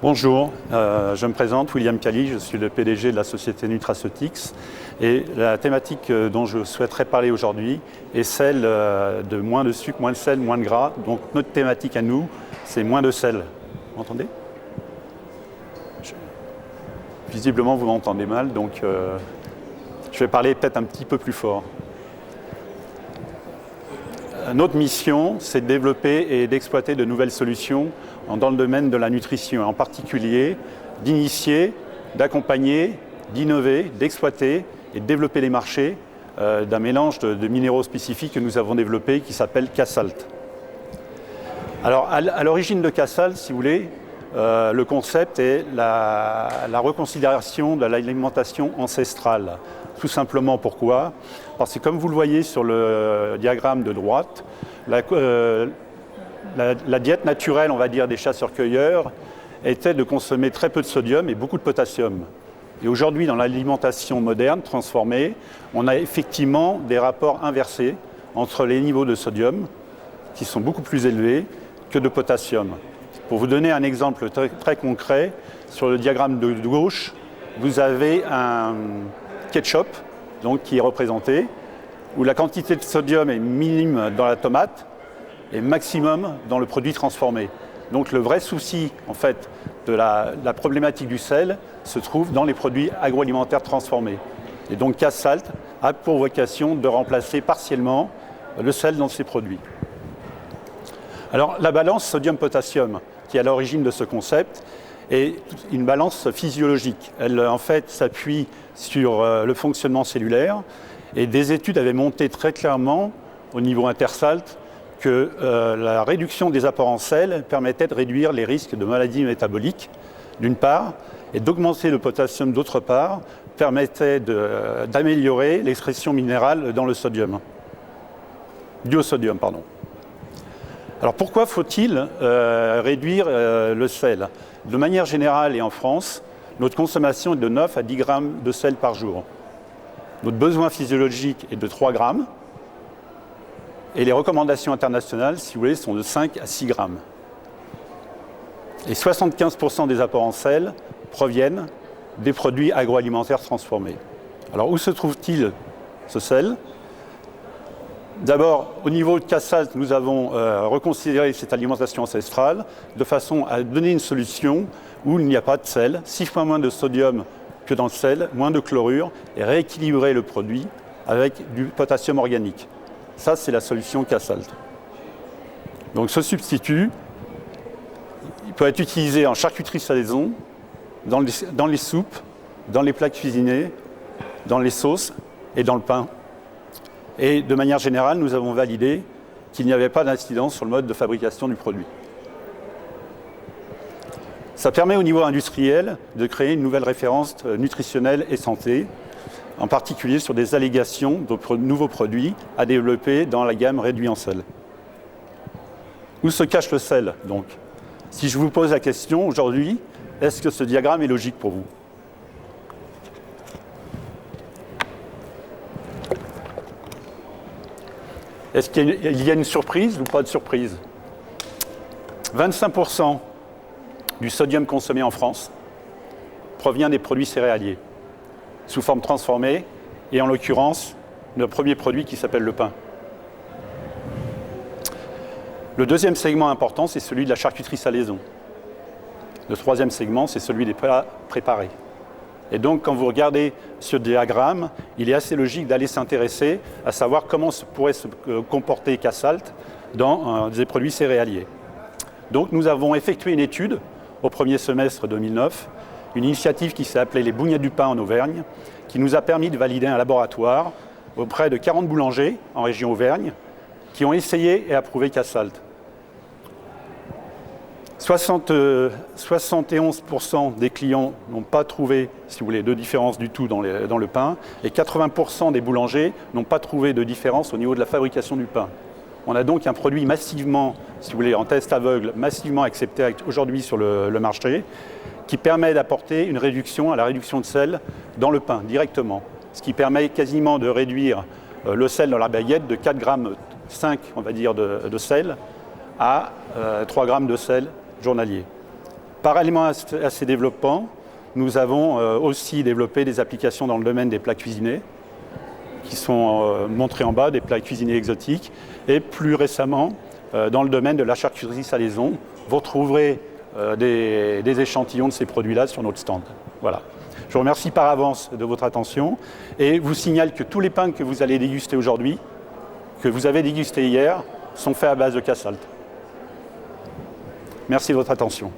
Bonjour, je me présente, William Cali, je suis le PDG de la société Nutraceutics et la thématique dont je souhaiterais parler aujourd'hui est celle de moins de sucre, moins de sel, moins de gras. Donc notre thématique à nous, c'est moins de sel. Vous m'entendez ? Visiblement, vous m'entendez mal, donc je vais parler peut-être un petit peu plus fort. Notre mission, c'est de développer et d'exploiter de nouvelles solutions dans le domaine de la nutrition, en particulier d'initier, d'accompagner, d'innover, d'exploiter et de développer les marchés d'un mélange de minéraux spécifiques que nous avons développé qui s'appelle K-Salt. Alors, à l'origine de K-Salt, si vous voulez, le concept est la reconsidération de l'alimentation ancestrale. Tout simplement pourquoi ? Parce que comme vous le voyez sur le diagramme de droite, la diète naturelle, on va dire, des chasseurs-cueilleurs était de consommer très peu de sodium et beaucoup de potassium. Et aujourd'hui, dans l'alimentation moderne, transformée, on a effectivement des rapports inversés entre les niveaux de sodium, qui sont beaucoup plus élevés, que de potassium. Pour vous donner un exemple très concret, sur le diagramme de gauche, vous avez un ketchup donc, qui est représenté, où la quantité de sodium est minime dans la tomate et maximum dans le produit transformé. Donc le vrai souci en fait, de la problématique du sel se trouve dans les produits agroalimentaires transformés. Et donc K-Salt a pour vocation de remplacer partiellement le sel dans ces produits. Alors la balance sodium-potassium, qui est à l'origine de ce concept, est une balance physiologique. Elle en fait s'appuie sur le fonctionnement cellulaire et des études avaient montré très clairement au niveau intersalt que la réduction des apports en sel permettait de réduire les risques de maladies métaboliques d'une part et d'augmenter le potassium d'autre part permettait d'améliorer l'expression minérale dans le sodium. Due au sodium, pardon. Alors pourquoi faut-il réduire le sel ? De manière générale et en France, notre consommation est de 9 à 10 grammes de sel par jour. Notre besoin physiologique est de 3 grammes et les recommandations internationales, si vous voulez, sont de 5 à 6 grammes. Et 75% des apports en sel proviennent des produits agroalimentaires transformés. Alors où se trouve-t-il ce sel ? D'abord, au niveau de K-Salt, nous avons reconsidéré cette alimentation ancestrale de façon à donner une solution où il n'y a pas de sel, 6 fois moins de sodium que dans le sel, moins de chlorure, et rééquilibrer le produit avec du potassium organique. Ça, c'est la solution K-Salt. Donc ce substitut, il peut être utilisé en charcuterie salaison, dans les soupes, dans les plats cuisinés, dans les sauces et dans le pain. Et de manière générale, nous avons validé qu'il n'y avait pas d'incidence sur le mode de fabrication du produit. Ça permet au niveau industriel de créer une nouvelle référence nutritionnelle et santé, en particulier sur des allégations de nouveaux produits à développer dans la gamme réduit en sel. Où se cache le sel, donc ? Si je vous pose la question aujourd'hui, est-ce que ce diagramme est logique pour vous ? Est-ce qu'il y a une surprise ou pas de surprise ? 25% du sodium consommé en France provient des produits céréaliers, sous forme transformée, et en l'occurrence, le premier produit qui s'appelle le pain. Le deuxième segment important, c'est celui de la charcuterie salaison. Le troisième segment, c'est celui des plats préparés. Et donc, quand vous regardez ce diagramme, il est assez logique d'aller s'intéresser à savoir comment pourrait se comporter K-Salt dans des produits céréaliers. Donc, nous avons effectué une étude au premier semestre 2009, une initiative qui s'est appelée les Bougnets du pain en Auvergne, qui nous a permis de valider un laboratoire auprès de 40 boulangers en région Auvergne qui ont essayé et approuvé K-Salt. 71% des clients n'ont pas trouvé, si vous voulez, de différence du tout dans le pain, et 80% des boulangers n'ont pas trouvé de différence au niveau de la fabrication du pain. On a donc un produit massivement, si vous voulez, en test aveugle, massivement accepté aujourd'hui sur le marché, qui permet d'apporter une réduction à la réduction de sel dans le pain directement, ce qui permet quasiment de réduire le sel dans la baguette de 4,5 grammes, on va dire, de sel à 3 grammes de sel journalier. Parallèlement à ces développements, nous avons aussi développé des applications dans le domaine des plats cuisinés, qui sont montrés en bas, des plats cuisinés exotiques, et plus récemment, dans le domaine de la charcuterie salaison, vous retrouverez des échantillons de ces produits-là sur notre stand. Voilà. Je vous remercie par avance de votre attention et vous signale que tous les pains que vous allez déguster aujourd'hui, que vous avez dégustés hier, sont faits à base de cassalte. Merci de votre attention.